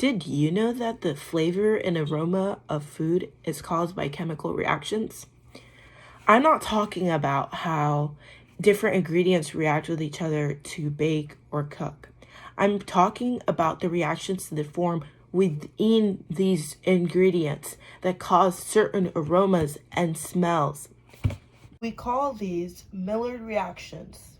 Did you know that the flavor and aroma of food is caused by chemical reactions? I'm not talking about how different ingredients react with each other to bake or cook. I'm talking about the reactions that form within these ingredients that cause certain aromas and smells. We call these Maillard reactions.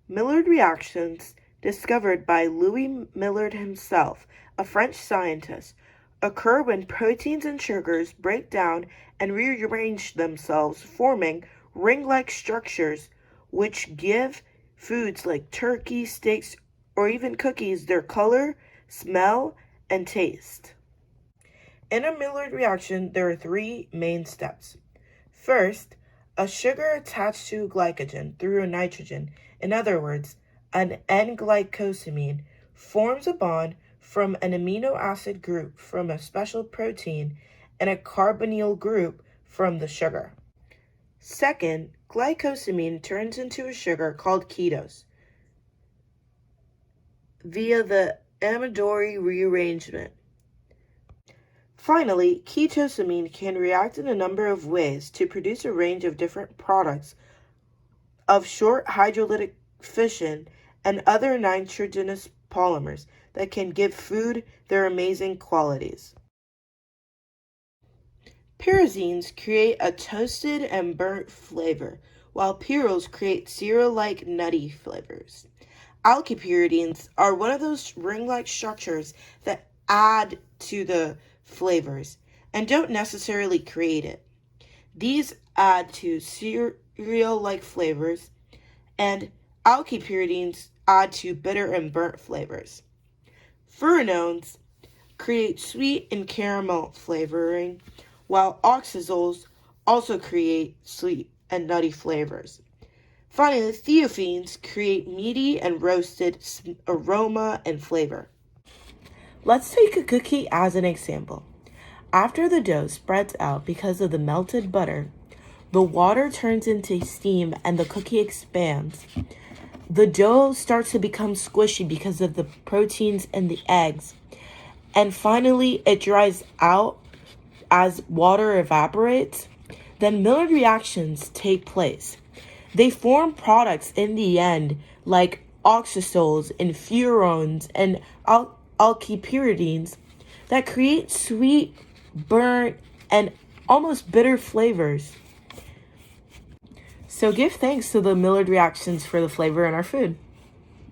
Maillard reactions, discovered by Louis Maillard himself, a French scientist, occur when proteins and sugars break down and rearrange themselves, forming ring-like structures which give foods like turkey, steaks, or even cookies their color, smell, and taste. In a Maillard reaction, there are three main steps. First, a sugar attached to glycogen through a nitrogen, in other words, an N-glycosamine, forms a bond from an amino acid group from a special protein and a carbonyl group from the sugar. Second, glycosamine turns into a sugar called ketose via the Amadori rearrangement. Finally, ketosamine can react in a number of ways to produce a range of different products of short hydrolytic fission and other nitrogenous polymers that can give food their amazing qualities. Pyrazines create a toasted and burnt flavor, while pyrroles create cereal-like nutty flavors. Alkylpyridines are one of those ring-like structures that add to the flavors and don't necessarily create it. These add to cereal-like flavors, and alkylpyridines add to bitter and burnt flavors. Furanones create sweet and caramel flavoring, while oxazoles also create sweet and nutty flavors. Finally, theophyllenes create meaty and roasted aroma and flavor. Let's take a cookie as an example. After the dough spreads out because of the melted butter, the water turns into steam and the cookie expands. The dough starts to become squishy because of the proteins and the eggs. And finally, it dries out as water evaporates. Then Maillard reactions take place. They form products in the end like oxazoles and furanones and alkylpyridines that create sweet, burnt, and almost bitter flavors. So give thanks to the Maillard reactions for the flavor in our food.